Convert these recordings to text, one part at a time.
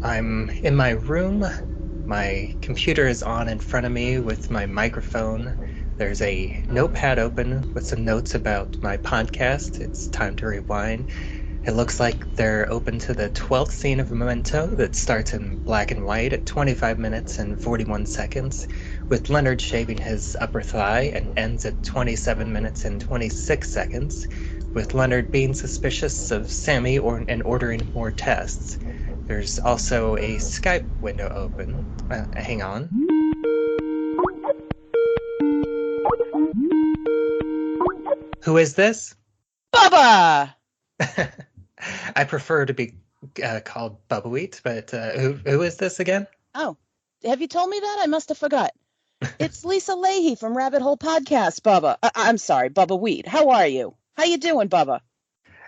I'm in my room. My computer is on in front of me with my microphone. There's a notepad open with some notes about my podcast. It's time to rewind. It looks like they're open to the 12th scene of Memento that starts in black and white at 25 minutes and 41 seconds, with Leonard shaving his upper thigh and ends at 27 minutes and 26 seconds, with Leonard being suspicious of Sammy and ordering more tests. There's also a Skype window open. Hang on. Who is this? Bubba! I prefer to be called Bubbawheat, but who is this again? Oh, have you told me that? I must have forgot. It's Lisa Leaheey from Rabbit Hole Podcast, Bubba. I'm sorry, Bubbawheat. How are you? How you doing, Bubba?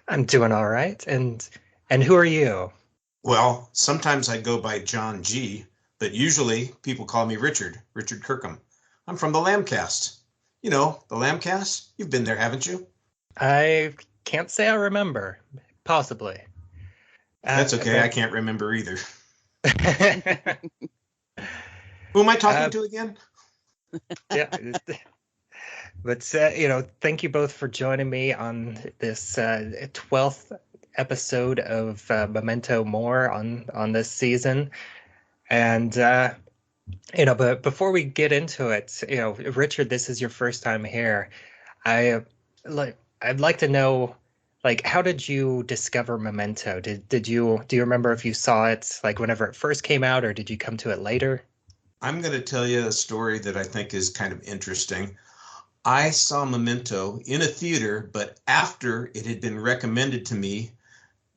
I'm doing all right. And who are you? Well, sometimes I go by John G, but usually people call me Richard Kirkham. I'm from the Lambcast. You know, the Lambcast? You've been there, haven't you? I can't say I remember. Possibly. That's okay. I can't remember either. Who am I talking to again? Yeah. But, thank you both for joining me on this 12th episode of Memento More on this season. And, but before we get into it, Richard, this is your first time here. I'd like to know, how did you discover Memento? Do you remember if you saw it whenever it first came out, or did you come to it later? I'm going to tell you a story that I think is kind of interesting. I saw Memento in a theater, but after it had been recommended to me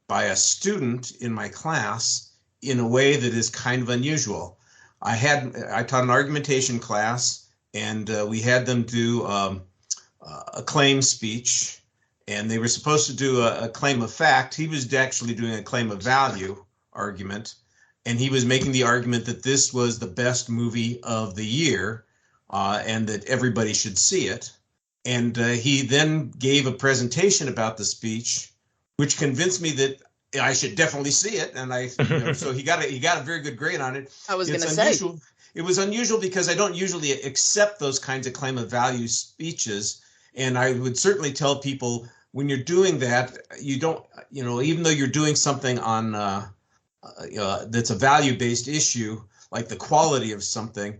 by a student in my class in a way that is kind of unusual. I taught an argumentation class, and we had them do a claim speech, and they were supposed to do a claim of fact. He was actually doing a claim of value argument, and he was making the argument that this was the best movie of the year, and that everybody should see it. And he then gave a presentation about the speech, which convinced me that I should definitely see it. And so he got a very good grade on it. I was going to say. It was unusual because I don't usually accept those kinds of claim of value speeches. And I would certainly tell people, when you're doing that, you don't, even though you're doing something on that's a value-based issue, like the quality of something,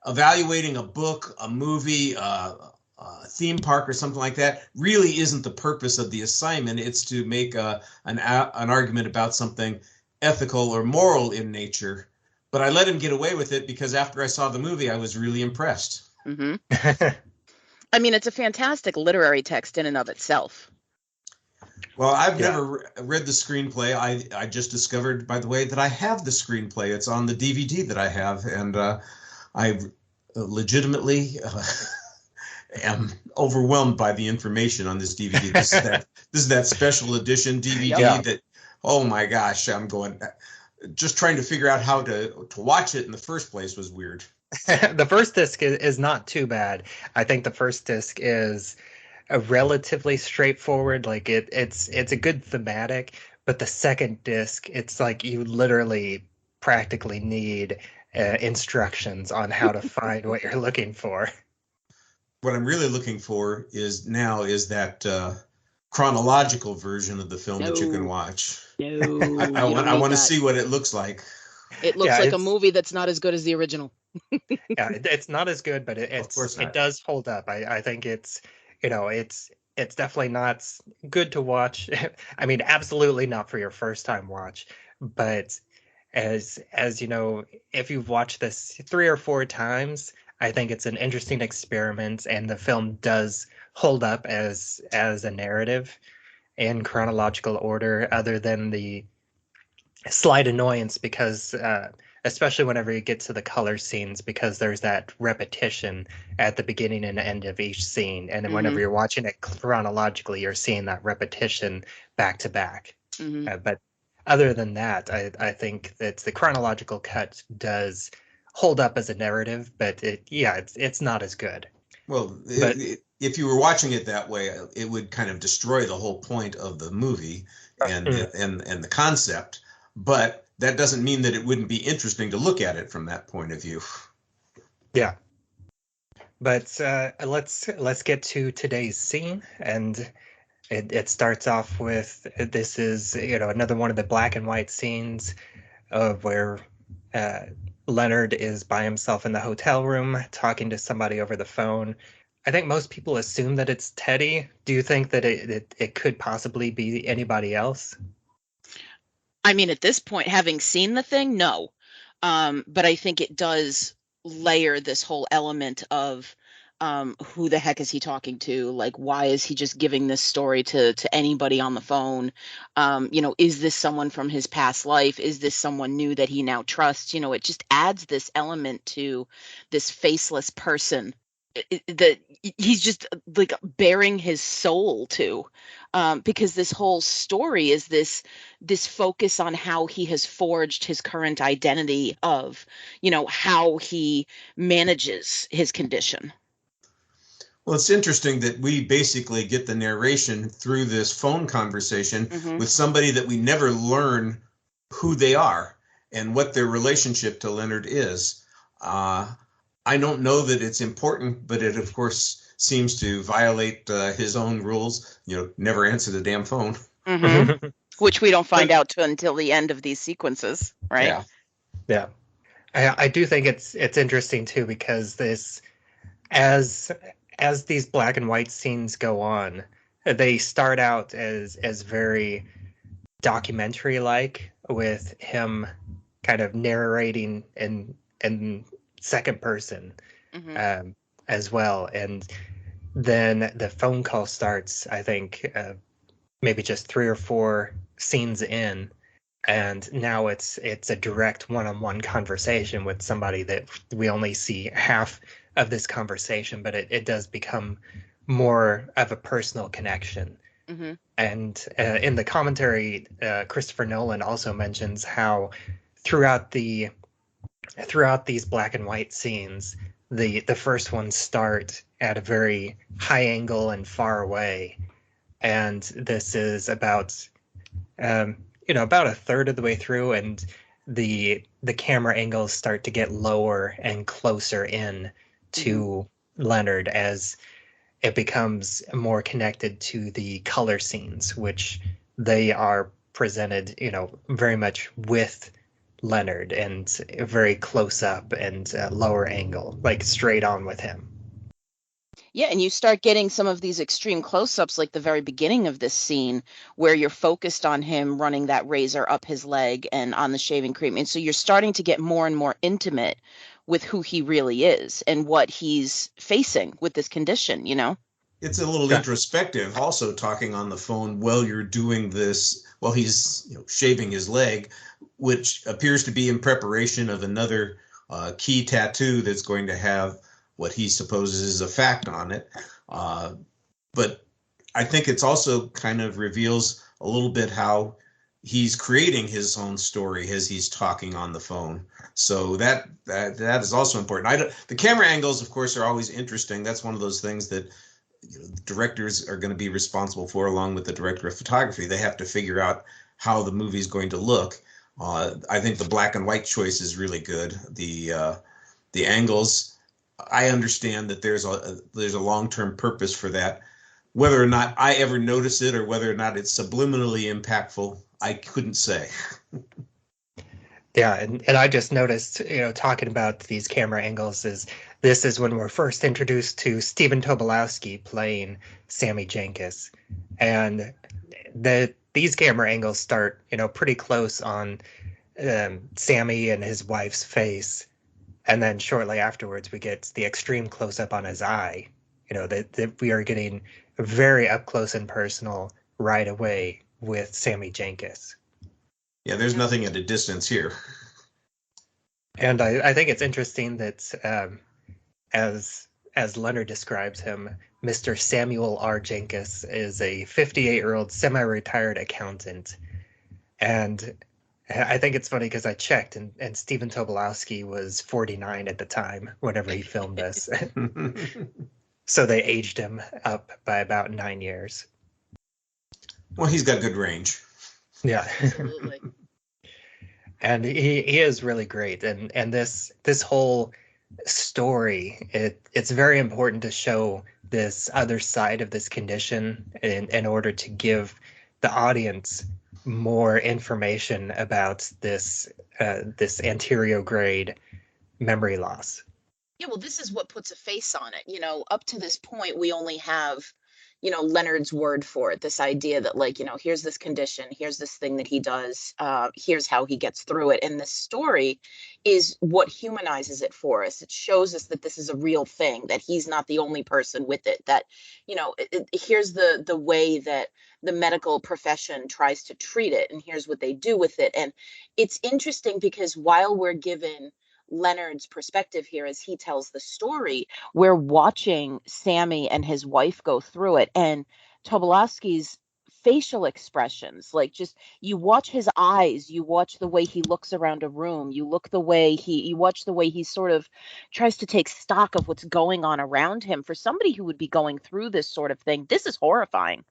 evaluating a book, a movie, a theme park or something like that really isn't the purpose of the assignment. It's to make an argument about something ethical or moral in nature. But I let him get away with it because after I saw the movie, I was really impressed. Mm-hmm. I mean, it's a fantastic literary text in and of itself. Well, I've never read the screenplay. I just discovered, by the way, that I have the screenplay. It's on the DVD that I have, and I legitimately am overwhelmed by the information on this DVD. This is that special edition DVD that, oh my gosh, I'm going, just trying to figure out how to watch it in the first place was weird. The first disc is not too bad. I think the first disc is a relatively straightforward, it's a good thematic, but the second disc, it's like you literally practically need instructions on how to find what you're looking for. What I'm really looking for is that chronological version of the film that you can watch. I want to see what it looks like. It looks like a movie that's not as good as the original. Yeah, it's not as good, but it does hold up. I think it's definitely not good to watch. I mean, absolutely not for your first time watch, but as you know, if you've watched this 3 or 4 times, I think it's an interesting experiment, and the film does hold up as a narrative in chronological order, other than the slight annoyance because especially whenever you get to the color scenes, because there's that repetition at the beginning and end of each scene, and then whenever you're watching it chronologically, you're seeing that repetition back to back. But other than that, I think that the chronological cut does hold up as a narrative, but it's not as good. Well, if you were watching it that way, it would kind of destroy the whole point of the movie and the concept. But that doesn't mean that it wouldn't be interesting to look at it from that point of view. Yeah. But let's get to today's scene, and it starts off with, this is, another one of the black and white scenes of where uh, Leonard is by himself in the hotel room talking to somebody over the phone. I think most people assume that it's Teddy. Do you think that it could possibly be anybody else? I mean, at this point, having seen the thing, no. But I think it does layer this whole element of who the heck is he talking to? Like, why is he just giving this story to anybody on the phone? Is this someone from his past life? Is this someone new that he now trusts? It just adds this element to this faceless person that he's just like bearing his soul to, because this whole story is this focus on how he has forged his current identity of, how he manages his condition. Well, it's interesting that we basically get the narration through this phone conversation with somebody that we never learn who they are and what their relationship to Leonard is. I don't know that it's important, but it, of course, seems to violate his own rules. Never answer the damn phone. Which we don't find out until the end of these sequences, right? Yeah. I do think it's interesting too, because this, as these black and white scenes go on, they start out as very documentary like, with him kind of narrating in second person as well, and then the phone call starts, I think maybe just 3 or 4 scenes in, and now it's a direct one-on-one conversation with somebody that we only see half of this conversation, but it does become more of a personal connection. And in the commentary, Christopher Nolan also mentions how throughout these black and white scenes, the first ones start at a very high angle and far away, and this is about about a third of the way through, and the camera angles start to get lower and closer in to Leonard as it becomes more connected to the color scenes, which they are presented, very much with Leonard and very close up and lower angle, like straight on with him. Yeah, and you start getting some of these extreme close-ups, like the very beginning of this scene, where you're focused on him running that razor up his leg and on the shaving cream. And so you're starting to get more and more intimate with who he really is and what he's facing with this condition, It's a little introspective, also talking on the phone while you're doing this, while he's shaving his leg, which appears to be in preparation of another key tattoo that's going to have what he supposes is a fact on it. But I think it's also kind of reveals a little bit how he's creating his own story as he's talking on the phone. So that is also important. The camera angles, of course, are always interesting. That's one of those things that directors are going to be responsible for, along with the director of photography. They have to figure out how the movie's going to look. I think the black and white choice is really good. The angles, I understand that there's a long-term purpose for that. Whether or not I ever notice it or whether or not it's subliminally impactful, I couldn't say. Yeah, and I just noticed, talking about these camera angles, this is when we're first introduced to Stephen Tobolowsky playing Sammy Jankis, and these camera angles start, pretty close on Sammy and his wife's face, and then shortly afterwards we get the extreme close up on his eye. That we are getting very up close and personal right away with Sammy Jankis. Yeah, there's nothing at a distance here. And I think it's interesting that as Leonard describes him, Mr. Samuel R. Jankis is a 58-year-old semi-retired accountant. And I think it's funny because I checked, and Stephen Tobolowsky was 49 at the time whenever he filmed this. So they aged him up by about 9 years. Well, he's got good range. Yeah. Absolutely. And he is really great. And this whole story, it's very important to show this other side of this condition in order to give the audience more information about this anterograde memory loss. Yeah, well, this is what puts a face on it. Up to this point, we only have, Leonard's word for it. This idea that, like, here's this condition, here's this thing that he does, here's how he gets through it. And this story is what humanizes it for us. It shows us that this is a real thing, that he's not the only person with it, that, here's the way that the medical profession tries to treat it, and here's what they do with it. And it's interesting because while we're given Leonard's perspective here as he tells the story, we're watching Sammy and his wife go through it, and Tobolowsky's facial expressions, like, just, you watch his eyes, you watch the way he looks around a room, you watch the way he sort of tries to take stock of what's going on around him. For somebody who would be going through this sort of thing, this is horrifying.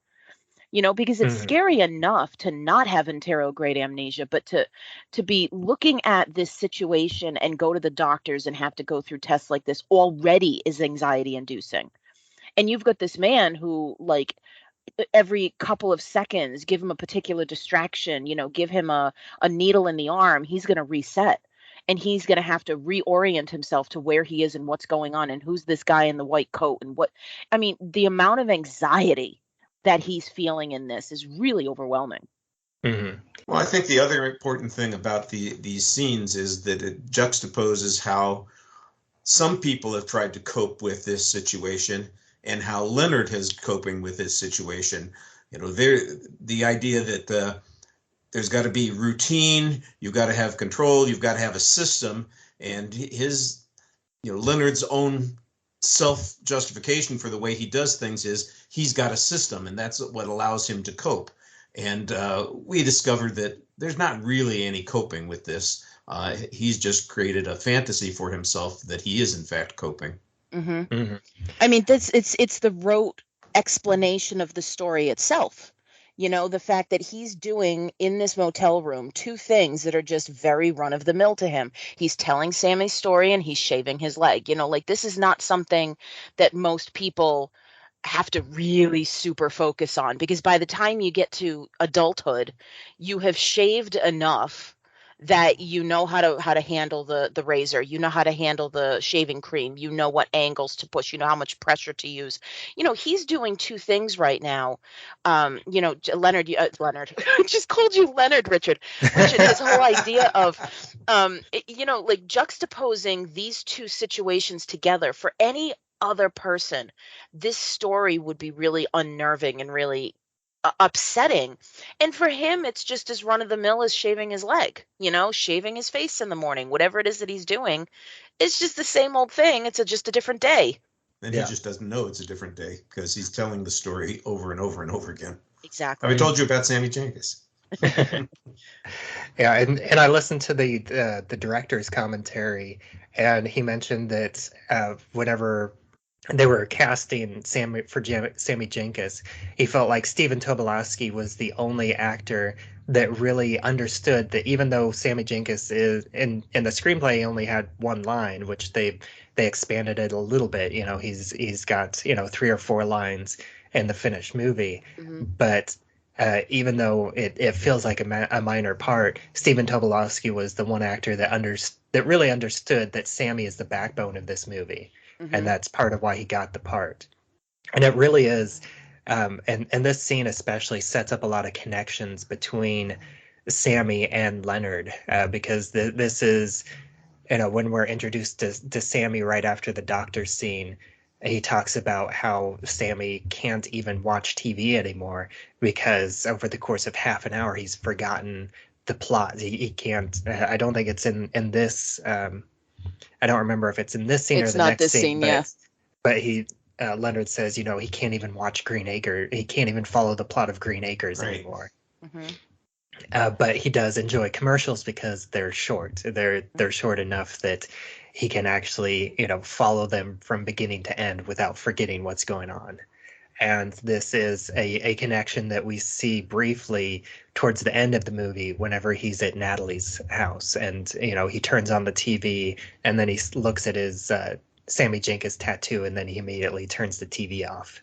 Because it's scary enough to not have anterograde amnesia, but to be looking at this situation and go to the doctors and have to go through tests like this already is anxiety inducing. And you've got this man who, like, every couple of seconds, give him a particular distraction, give him a needle in the arm, he's going to reset. And he's going to have to reorient himself to where he is and what's going on and who's this guy in the white coat and what. I mean, the amount of anxiety that he's feeling in this is really overwhelming. Mm-hmm. Well, I think the other important thing about these scenes is that it juxtaposes how some people have tried to cope with this situation and how Leonard has coping with this situation. The idea that there's got to be routine, you've got to have control, you've got to have a system, and his, Leonard's own self-justification for the way he does things is he's got a system, and that's what allows him to cope. And we discovered that there's not really any coping with this. He's just created a fantasy for himself that he is in fact coping. Mm-hmm. Mm-hmm. I mean, it's the rote explanation of the story itself. The fact that he's doing in this motel room two things that are just very run-of-the-mill to him. He's telling Sammy's story and he's shaving his leg. Like, this is not something that most people have to really super focus on, because by the time you get to adulthood, you have shaved enough that you know how to handle the razor, you know how to handle the shaving cream, you know what angles to push, you know how much pressure to use. He's doing two things right now. Leonard, I just called you Leonard, Richard, his whole idea of, like, juxtaposing these two situations together. For any other person, this story would be really unnerving and really upsetting. And for him, it's just as run-of-the-mill as shaving his leg, shaving his face in the morning, whatever it is that he's doing. It's just the same old thing. It's just a different day. And he just doesn't know it's a different day because he's telling the story over and over and over again. Exactly. Have I told you about Sammy Jankis? Yeah, and I listened to the director's commentary, and he mentioned that whenever they were casting Sammy Jankis, he felt like Stephen Tobolowsky was the only actor that really understood that even though Sammy Jankis is in the screenplay, he only had one line, which they expanded it a little bit. He's got 3 or 4 lines in the finished movie, mm-hmm. But even though it feels like a minor part, Stephen Tobolowsky was the one actor that really understood that Sammy is the backbone of this movie. Mm-hmm. And that's part of why he got the part. And it really is. And this scene especially sets up a lot of connections between Sammy and Leonard, because this is, when we're introduced to Sammy right after the doctor scene, he talks about how Sammy can't even watch TV anymore because over the course of half an hour, he's forgotten the plot. He can't, I don't think it's in this, I don't remember if it's in this scene or the next scene. But Leonard says, he can't even watch Green Acres. He can't even follow the plot of Green Acres anymore. Mm-hmm. But he does enjoy commercials because they're short. They're short enough that he can actually, follow them from beginning to end without forgetting what's going on. And this is a connection that we see briefly towards the end of the movie whenever he's at Natalie's house. And, he turns on the TV and then he looks at his Sammy Jankis tattoo and then he immediately turns the TV off.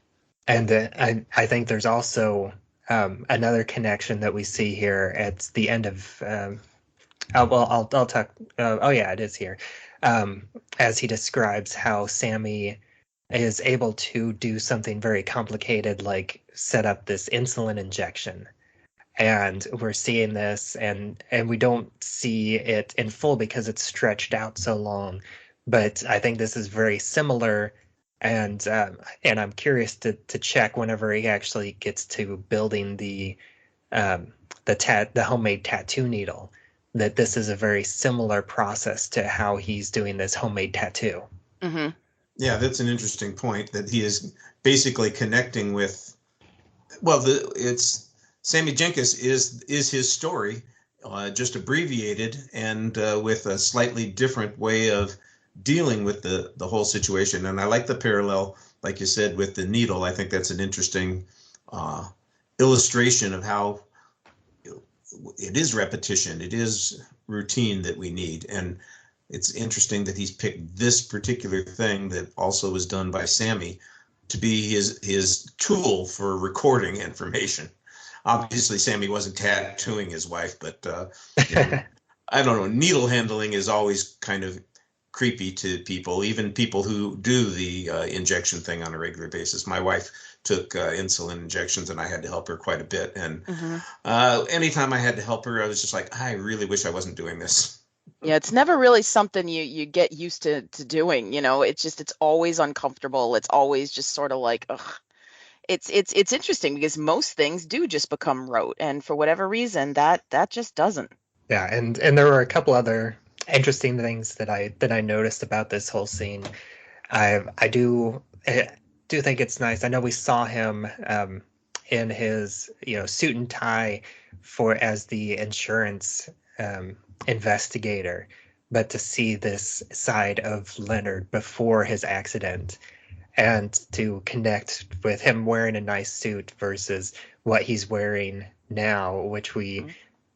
And I think there's also another connection that we see here at the end of. I'll talk. Oh yeah, it is here. As he describes how Sammy is able to do something very complicated, like set up this insulin injection, and we're seeing this, and we don't see it in full because it's stretched out so long. But I think this is very similar. And I'm curious to check whenever he actually gets to building the homemade tattoo needle, that this is a very similar process to how he's doing this homemade tattoo. Mm-hmm. Yeah, that's an interesting point, that he is basically connecting with. Well, it's Sammy Jankis is his story, just abbreviated and with a slightly different way of dealing with the whole situation. And I like the parallel, like you said, with the needle. I think that's an interesting illustration of how it is repetition, it is routine that we need. And it's interesting that he's picked this particular thing that also was done by Sammy to be his tool for recording information. Obviously, Sammy wasn't tattooing his wife, but I don't know, needle handling is always kind of creepy to people, even people who do the injection thing on a regular basis. My wife took insulin injections and I had to help her quite a bit. And anytime I had to help her, I was just like, I really wish I wasn't doing this. Yeah, it's never really something you get used to doing, it's always uncomfortable. It's always just sort of like, ugh. It's interesting because most things do just become rote. And for whatever reason, that just doesn't. Yeah, and there were a couple other interesting things that I noticed about this whole scene. I do think it's nice. I know we saw him in his suit and tie as the insurance investigator, but to see this side of Leonard before his accident and to connect with him wearing a nice suit versus what he's wearing now, which we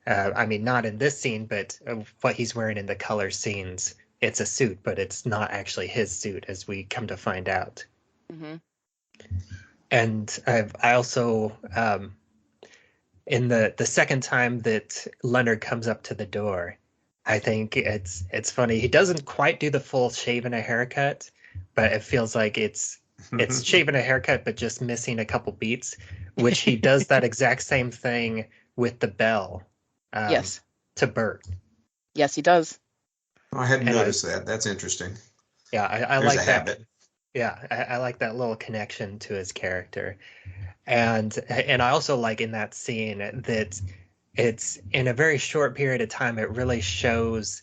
not in this scene, but what he's wearing in the color scenes. It's a suit, but it's not actually his suit, as we come to find out. Mm-hmm. And I also, in the second time that Leonard comes up to the door, I think it's funny. He doesn't quite do the full shave and a haircut, but it feels like it's shaving a haircut, but just missing a couple beats, which he does that exact same thing with the bell. Yes. To Bert. Yes, he does. I hadn't noticed that. That's interesting. Yeah, I There's like a that. Habit. Yeah, I like that little connection to his character. And I also like in that scene that it's in a very short period of time, it really shows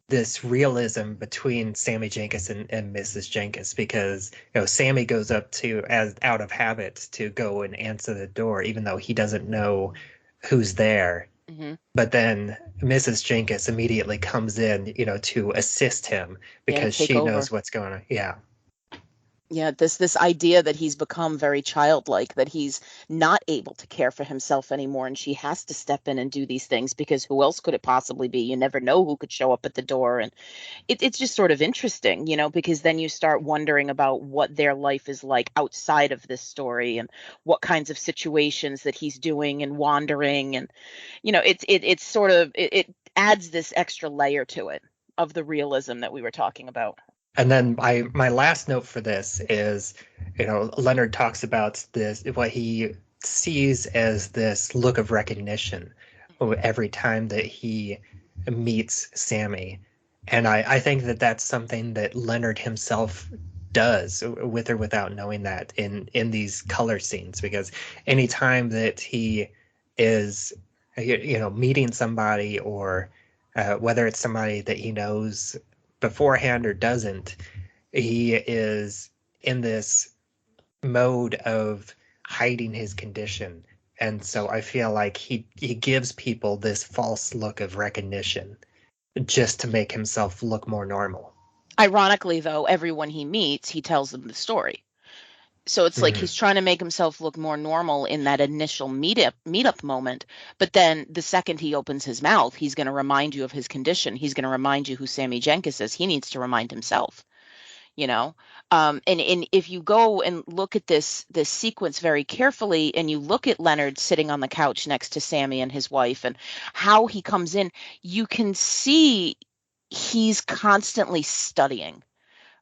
this realism between Sammy Jankis and Mrs. Jankis, because Sammy goes up out of habit to go and answer the door, even though he doesn't know who's there. Mm-hmm. But then Mrs. Jankis immediately comes in, to assist him because she knows what's going on. Yeah. Yeah, this idea that he's become very childlike, that he's not able to care for himself anymore, and she has to step in and do these things because who else could it possibly be? You never know who could show up at the door, and it's just sort of interesting, because then you start wondering about what their life is like outside of this story and what kinds of situations that he's doing and wandering, and it's sort of it adds this extra layer to it of the realism that we were talking about. And then my last note for this is, Leonard talks about this, what he sees as this look of recognition every time that he meets Sammy. And I think that that's something that Leonard himself does, with or without knowing that, in these color scenes, because anytime that he is, meeting somebody, or whether it's somebody that he knows beforehand or doesn't, he is in this mode of hiding his condition. And so I feel like he gives people this false look of recognition just to make himself look more normal. Ironically, though, everyone he meets, he tells them the story. So it's like he's trying to make himself look more normal in that initial meetup moment. But then the second he opens his mouth, he's going to remind you of his condition. He's going to remind you who Sammy Jankis is. He needs to remind himself, you know. And if you go and look at this sequence very carefully, and you look at Leonard sitting on the couch next to Sammy and his wife, and how he comes in, you can see he's constantly studying.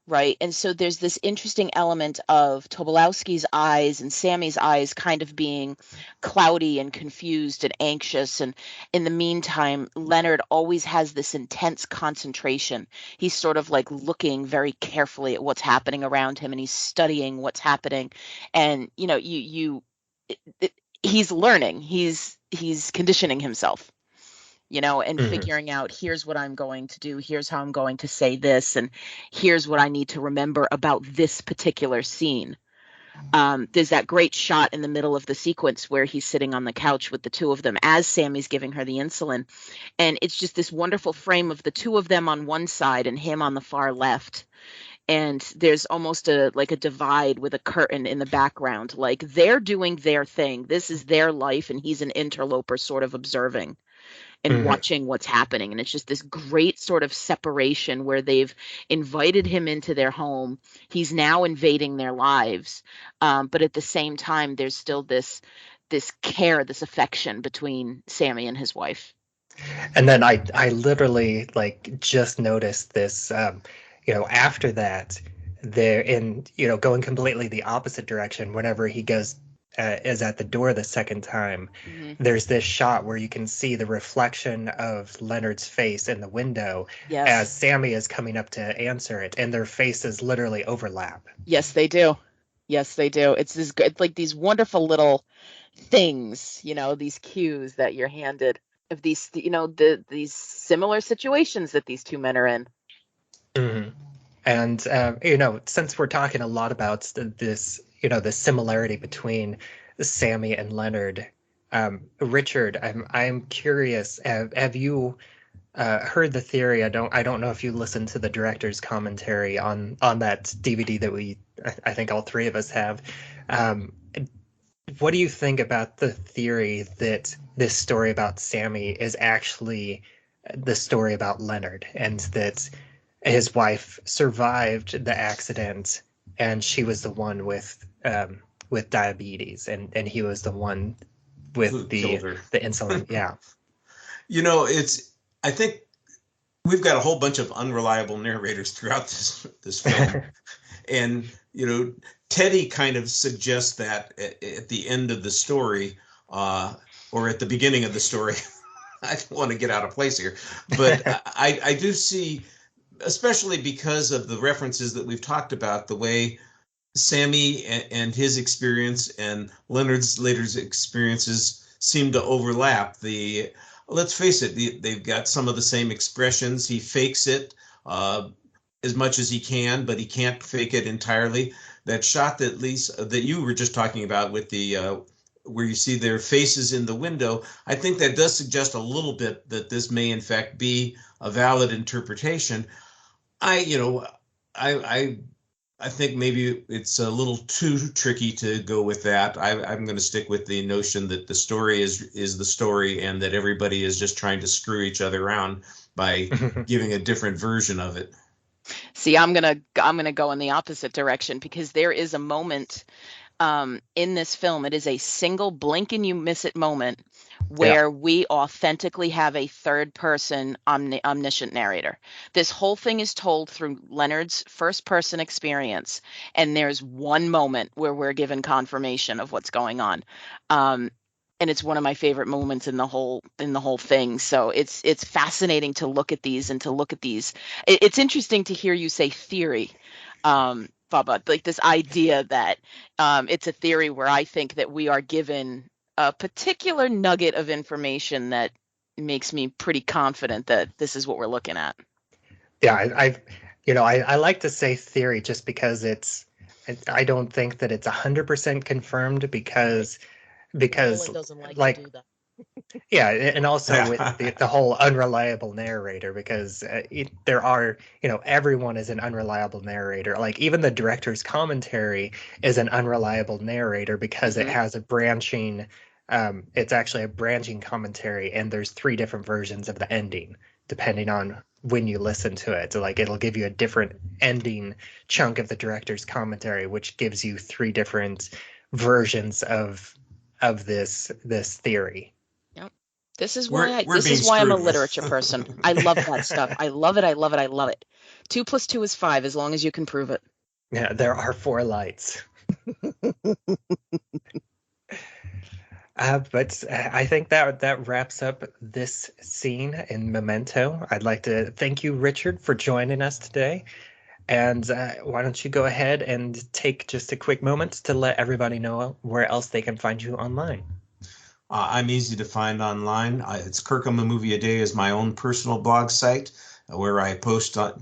Right. And so there's this interesting element of Tobolowsky's eyes and Sammy's eyes kind of being cloudy and confused and anxious. And in the meantime, Leonard always has this intense concentration. He's sort of like looking very carefully at what's happening around him, and he's studying what's happening. And, you know, he's learning, he's conditioning himself, you know, and figuring out, here's what I'm going to do, here's how I'm going to say this, and here's what I need to remember about this particular scene. There's that great shot in the middle of the sequence where he's sitting on the couch with the two of them as Sammy's giving her the insulin. And it's just this wonderful frame of the two of them on one side and him on the far left. And there's almost a divide with a curtain in the background. Like, they're doing their thing. This is their life, and he's an interloper sort of observing and watching what's happening. And it's just this great sort of separation where they've invited him into their home. He's now invading their lives. But at the same time, there's still this care, this affection between Sammy and his wife. And then I literally just noticed this, after that, they're in, going completely the opposite direction. Whenever he goes, is at the door the second time, there's this shot where you can see the reflection of Leonard's face in the window as Sammy is coming up to answer it, and their faces literally overlap. Yes, they do. Yes, they do. It's this good, like these wonderful little things, these cues that you're handed of these, these similar situations that these two men are in. And since we're talking a lot about this, the similarity between Sammy and Leonard, Richard, I'm curious. Have you heard the theory? I don't know if you listened to the director's commentary on that DVD that I think all three of us have. What do you think about the theory that this story about Sammy is actually the story about Leonard, and that his wife survived the accident, and she was the one with diabetes, and he was the one with the insulin? Yeah. I think we've got a whole bunch of unreliable narrators throughout this film. And, Teddy kind of suggests that at the end of the story, or at the beginning of the story. I don't want to get out of place here, but I do see, especially because of the references that we've talked about, the way Sammy and his experience and Leonard's later experiences seem to overlap. Let's face it, they've got some of the same expressions. He fakes it as much as he can, but he can't fake it entirely. That shot that Lisa, that you were just talking about with the where you see their faces in the window, I think that does suggest a little bit that this may in fact be a valid interpretation. I think maybe it's a little too tricky to go with that. I'm going to stick with the notion that the story is the story, and that everybody is just trying to screw each other around by giving a different version of it. See, I'm gonna go in the opposite direction, because there is a moment in this film. It is a single blink and you miss it moment where we authentically have a third person omniscient narrator. This whole thing is told through Leonard's first person experience, and there's one moment where we're given confirmation of what's going on. And it's one of my favorite moments in the whole thing. So it's fascinating to look at these and to look at these. It's interesting to hear you say theory, Bubba, like this idea that it's a theory, where I think that we are given a particular nugget of information that makes me pretty confident that this is what we're looking at. Yeah, I like to say theory just because I don't think that it's 100% confirmed, because Nolan doesn't like to do that. Yeah, and also with the whole unreliable narrator, because there are, everyone is an unreliable narrator. Like even the director's commentary is an unreliable narrator because it has a branching, it's actually a branching commentary, and there's 3 different versions of the ending depending on when you listen to it. So like it'll give you a different ending chunk of the director's commentary, which gives you 3 different versions of this theory. This is why I'm a literature person. I love that stuff. I love it. I love it. I love it. 2 + 2 is 5, as long as you can prove it. Yeah, there are 4 lights. But I think that wraps up this scene in Memento. I'd like to thank you, Richard, for joining us today. And why don't you go ahead and take just a quick moment to let everybody know where else they can find you online. I'm easy to find online. It's Kirkham a Movie a Day is my own personal blog site where I post a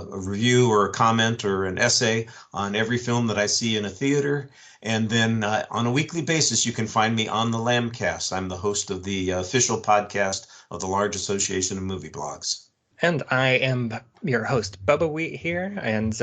review or a comment or an essay on every film that I see in a theater. And then on a weekly basis, you can find me on the Lambcast. I'm the host of the official podcast of the Large Association of Movie Blogs. And I am your host, Bubbawheat here, and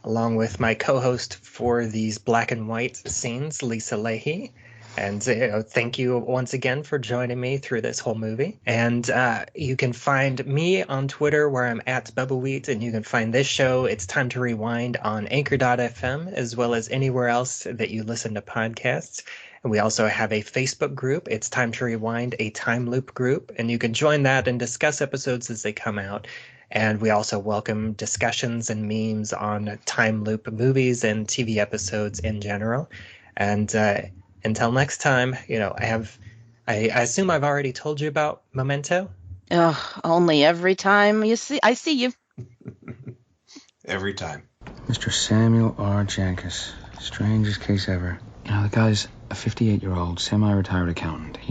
along with my co-host for these black and white scenes, Lisa Leaheey. And thank you once again for joining me through this whole movie. And you can find me on Twitter where I'm at Bubbawheat, and you can find this show, It's Time to Rewind, on Anchor.fm, as well as anywhere else that you listen to podcasts. And we also have a Facebook group, It's Time to Rewind, a time loop group, and you can join that and discuss episodes as they come out. And we also welcome discussions and memes on time loop movies and TV episodes in general. And until next time, I assume I've already told you about Memento. Oh, only every time I see you. Every time. Mr. Samuel R. Jankis. Strangest case ever. The guy's a 58-year-old semi-retired accountant.